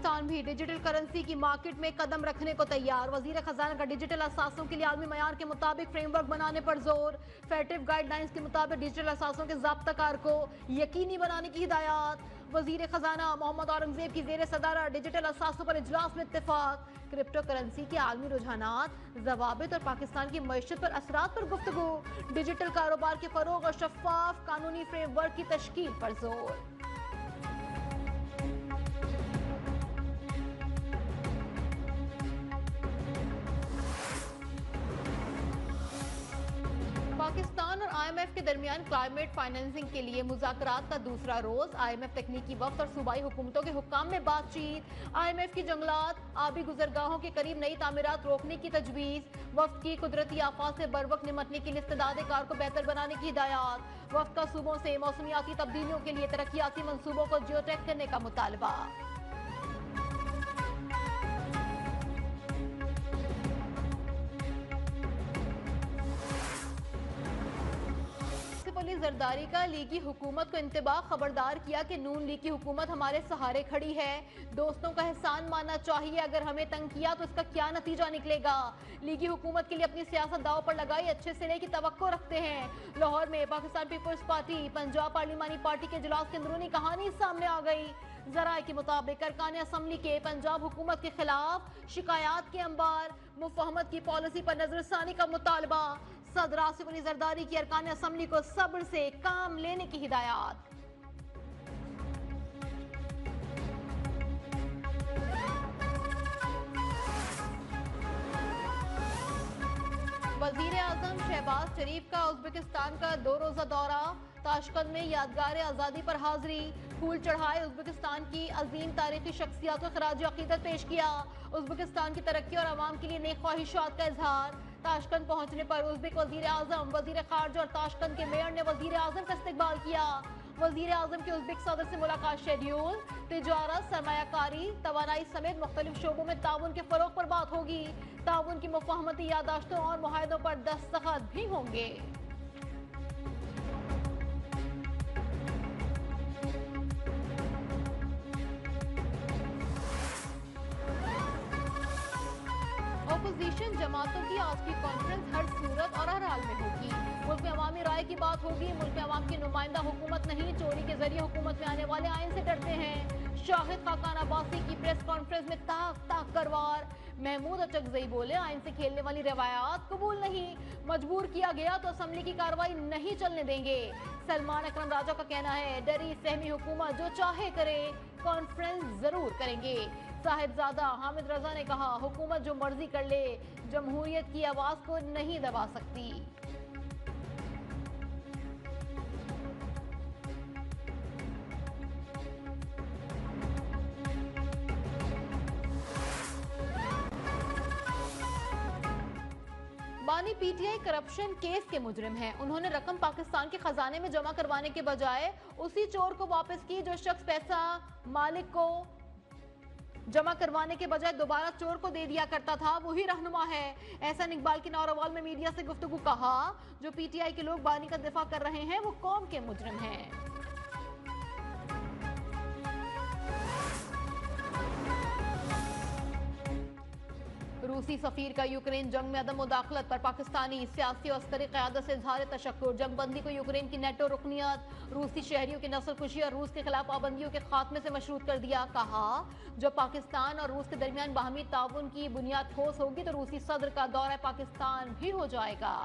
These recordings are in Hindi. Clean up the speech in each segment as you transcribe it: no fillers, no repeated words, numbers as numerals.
पाकिस्तान भी डिजिटल करेंसी की मार्केट में कदम रखने को तैयार। वजीर खजाना का डिजिटल असासों के लिए आलमी मयार के मुताबिक फ्रेमवर्क बनाने पर जोर। फेटिव गाइडलाइंस के मुताबिक डिजिटल असासों के ज़ाब्ताकार को यकीनी बनाने की हिदायत। वजीर खजाना मोहम्मद औरंगजेब की जेर सदारत डिजिटल असासों पर इजलास में इत्तेफाक। क्रिप्टो करेंसी के आलमी रुझानात, जवाबित और पाकिस्तान की मईशत पर असरात पर गुफ्तगू। डिजिटल कारोबार के फरोग और शफाफ कानूनी फ्रेमवर्क की तश्कील पर जोर। पाकिस्तान और IMF के दरमियान क्लाइमेट फाइनेंसिंग के लिए मुज़ाकरात का दूसरा रोज। IMF तकनीकी वफ्द और सूबाई हुकूमतों के हुक्काम में बातचीत। IMF की जंगलात, आबी गुजरगाहों के करीब नई तामीरात रोकने की तजवीज़। वफ्द की कुदरती आफात से बरवक्त निमटने के लिए इस्तेदाद कार को बेहतर बनाने की हिदायत। वफ्द का सूबों से मौसमियाती तब्दीलियों के लिए तरक्याती मंसूबों को जियोटेक करने का मुतालबा। जरदारी का लीगी हुकूमत को इंतबाह खबरदार किया कि नून लीग की हुकूमत हमारे सहारे खड़ी है। दोस्तों का एहसान मानना चाहिए, अगर हमें तंग किया तो इसका क्या नतीजा निकलेगा। लीगी हुकूमत के लिए अपनी सियासत दाव पर लगाई, अच्छे सिरे की तवक्को रखते हैं। लाहौर में पाकिस्तान पीपल्स पार्टी पंजाब पार्लिमानी पार्टी के इजलास की अंदरूनी कहानी सामने आ गई। जराये के मुताबिक अरकान असम्बली के पंजाब हुकूमत के खिलाफ शिकायत के अंबार, मुफाहमत की पॉलिसी पर नजरसानी का मुतालबा। सदर आसिफ अली जरदारी की अरकान असम्बली को सब्र से काम लेने की हिदायत। वजीर आजम शहबाज शरीफ का उज्बेकिस्तान का 2 रोजा दौरा। ताशकंद में यादगार आज़ादी पर हाजिरी, फूल चढ़ाए, उज्बेकिस्तान की अजीम तारीखी शख्सियत को खराज अकीदत पेश किया। उज्बेकिस्तान की तरक्की और आवाम के लिए नेक ख्वाहिशात का इजहार। ताशकंद पहुंचने पर उज्बेक वजीर आजम, वजीर खारजा और ताशकंद के मेयर ने वजीर आजम का इस्तकबाल किया। वजीर आजम की उज्बेक सदर से मुलाकात शेड्यूल। तिजारत, सरमायाकारी, तवानाई समेत मुख्तलिफ शोबों में ताउन के फरोग पर बात होगी। ताउन की मुफाहमती यादाश्तों और मुआहदों पर दस्तखत भी होंगे। अपोजिशन जमातों की आज की कॉन्फ्रेंस हर सूरत और हर हाल में होगी। मुल्क में अवामी राय की बात होगी। मुल्क में अवाम की नुमाइंदा हुकूमत नहीं, चोरी के जरिए हुकूमत में आने वाले आइन से डरते हैं। शाहिद खाकान अब्बासी की प्रेस कॉन्फ्रेंस में ताक ताक करवार। महमूद अचकजई बोले, आइन से खेलने वाली रवायात कबूल नहीं, मजबूर किया गया तो असम्बली की कार्रवाई नहीं चलने देंगे। सलमान अकरम राजा का कहना है, डरी सहमी हुकूमत जो चाहे करे, कॉन्फ्रेंस जरूर करेंगे। साहिबजादा हामिद रजा ने कहा, हुकूमत जो मर्जी कर ले, जमहूरियत की आवाज को नहीं दबा सकती। बानी पीटीआई करप्शन केस के मुजरिम हैं। उन्होंने रकम पाकिस्तान के खजाने में जमा करवाने के बजाय उसी चोर को वापस की जो शख्स पैसा मालिक को जमा करवाने के बजाय दोबारा चोर को दे दिया करता था, वही रहनुमा है। एहसान इकबाल की नारोवाल में मीडिया से गुफ्तगू कहा, जो पीटीआई के लोग बानी का दिफा कर रहे हैं वो कौम के मुजरिम हैं। रूसी सफीर का यूक्रेन जंग में अदम मुदाखलत पर पाकिस्तानी सियासी और अस्करी क़यादत से इज़हार तशक्कुर। जंगबंदी को यूक्रेन की नेटो रुकनियत, रूसी शहरियों की नस्लकुशी और रूस के खिलाफ पाबंदियों के खात्मे से मशरूत कर दिया। कहा, जो पाकिस्तान और रूस के दरमियान बाहमी ताउन की बुनियाद ठोस होगी तो रूसी सदर का दौरा पाकिस्तान भी हो जाएगा।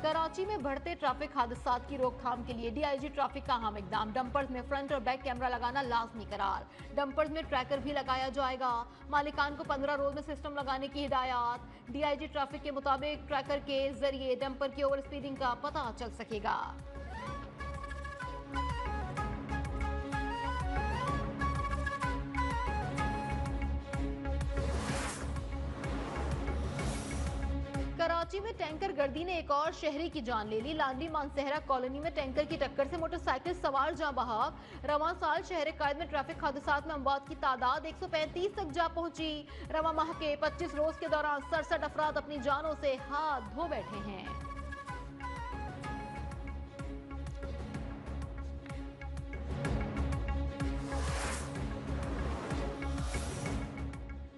कराची में बढ़ते ट्रैफिक हादसात की रोकथाम के लिए डीआईजी ट्रैफिक का अहम इकदाम। डंपर्स में फ्रंट और बैक कैमरा लगाना लाजमी करार। डंपर्स में ट्रैकर भी लगाया जाएगा। मालिकान को 15 रोज में सिस्टम लगाने की हिदायत। डीआईजी ट्रैफिक के मुताबिक ट्रैकर के जरिए डंपर की ओवर स्पीडिंग का पता चल सकेगा। कराची कराची में टैंकर गर्दी ने एक और शहरी की जान ले ली। लांडी मानसहरा कॉलोनी में टैंकर की टक्कर से मोटरसाइकिल सवार जां बहक। रवां साल शहर कायद में ट्रैफिक हादसात में अमवात की तादाद 135 तक जा पहुंची। रवां माह के 25 रोज के दौरान 67 अफराद अपनी जानों से हाथ धो बैठे हैं।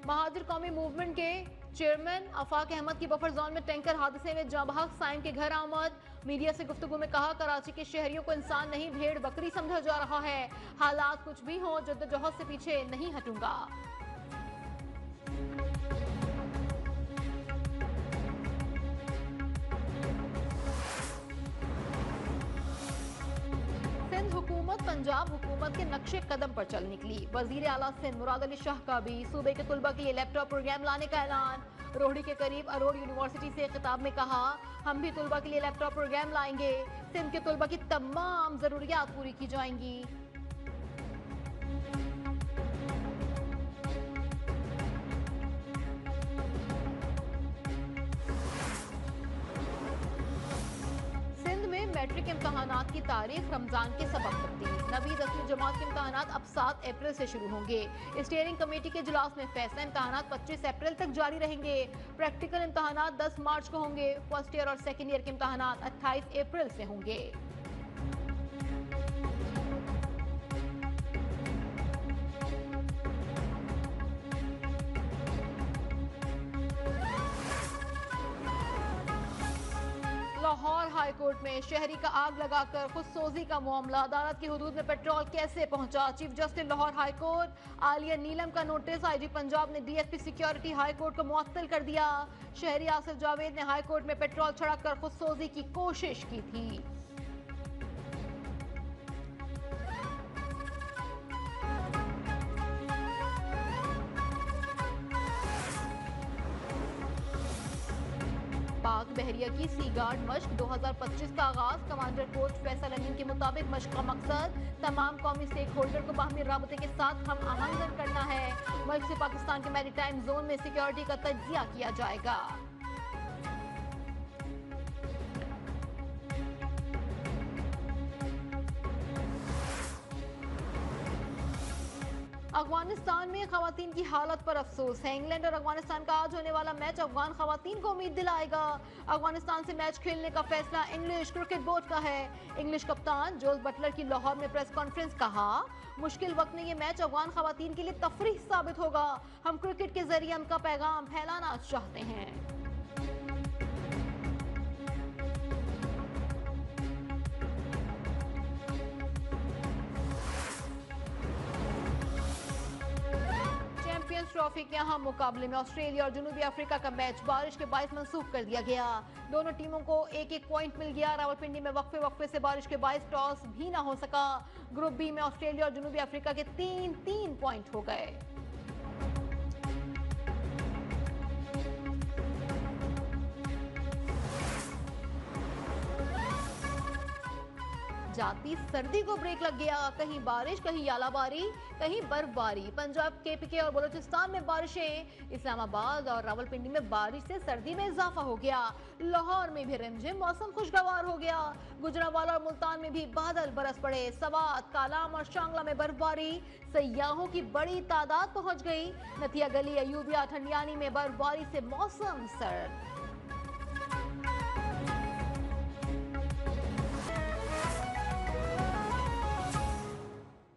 महाजिर कौमी मूवमेंट के चेयरमैन आफाक अहमद की बफर जोन में टैंकर हादसे में जां बहक साइम के घर आमद। मीडिया से गुफ्तगू में कहा, कराची के शहरियों को इंसान नहीं भेड़ बकरी समझा जा रहा है। हालात कुछ भी हो, जद्दोजहद से पीछे नहीं हटूंगा। हुकूमत पंजाब हुकूमत के नक्शे कदम पर चल निकली। वजीर आला सिंध मुराद अली शाह का भी सूबे के तुलबा के लिए लैपटॉप प्रोग्राम लाने का ऐलान। रोहड़ी के करीब अरोड़ यूनिवर्सिटी से खिताब में कहा, हम भी तुलबा के लिए लैपटॉप प्रोग्राम लाएंगे। सिंध के तुलबा की तमाम जरूरियात पूरी की जाएंगी। मैट्रिक इम्तहानात की तारीख रमजान के सबब तब्दील। 9वीं 10वीं जमात के इम्तहानात अब 7 अप्रैल से शुरू होंगे। स्टीयरिंग कमेटी के इजलास में फैसला, इम्तहानात 25 अप्रैल तक जारी रहेंगे। प्रैक्टिकल इम्तहानात 10 मार्च को होंगे। फर्स्ट ईयर और सेकेंड ईयर के इम्तहानात 28 अप्रैल से होंगे। लाहौर हाई कोर्ट में शहरी का आग लगाकर खुदसोजी का मामला। अदालत की हुदूद में पेट्रोल कैसे पहुंचा? Chief justice Lahore high court Aalia Neelum का नोटिस। आईजी पंजाब ने डीएसपी सिक्योरिटी हाई कोर्ट को मुअत्तल कर दिया। शहरी आसिफ जावेद ने हाई कोर्ट में पेट्रोल छिड़ककर खुदसोजी की कोशिश की थी। पाक बहरिया की सी गार्ड मश्क 2025 का आगाज। कमांडर पोस्ट फैसल अमीन के मुताबिक मश्क का मकसद तमाम कौमी स्टेक होल्डर को बाहमी राबते के साथ हम आहंगन करना है। मश्क से पाकिस्तान के मैरीटाइम जोन में सिक्योरिटी का तज्जिया किया जाएगा। अफगानिस्तान में खवातीन की हालत पर अफसोस है। इंग्लैंड और अफगानिस्तान का आज होने वाला मैच अफगान खवातीन को उम्मीद दिलाएगा। अफगानिस्तान से मैच खेलने का फैसला इंग्लिश क्रिकेट बोर्ड का है। इंग्लिश कप्तान जोस बटलर की लाहौर में प्रेस कॉन्फ्रेंस, कहा, मुश्किल वक्त में ये मैच अफगान खवातीन के लिए तफरीह साबित होगा। हम क्रिकेट के जरिए उनका पैगाम फैलाना चाहते हैं। ट्रॉफी के अहम मुकाबले में ऑस्ट्रेलिया और जनूबी अफ्रीका का मैच बारिश के बायस मंसूख कर दिया गया। दोनों टीमों को एक एक पॉइंट मिल गया। रावलपिंडी में वक्फे से बारिश के बायस टॉस भी ना हो सका। ग्रुप बी में ऑस्ट्रेलिया और जनूबी अफ्रीका के 3-3 पॉइंट हो गए। जाती सर्दी को ब्रेक लग गया। कहीं बारिश, कहीं यालाबारी, कहीं बर्फबारी। पंजाब, केपीके और बलूचिस्तान में बारिशें। इस्लामाबाद और रावलपिंडी में बारिश से सर्दी में इजाफा हो गया। लाहौर में भी रिमझिम मौसम खुशगवार हो गया। गुजरांवाला और मुल्तान में भी बादल बरस पड़े। सवात, कालाम और शांगला में बर्फबारी। सयाहों की बड़ी तादाद पहुंच गई। नथिया गली, अयूबिया, ठंडियानी में बर्फबारी से मौसम सर्द।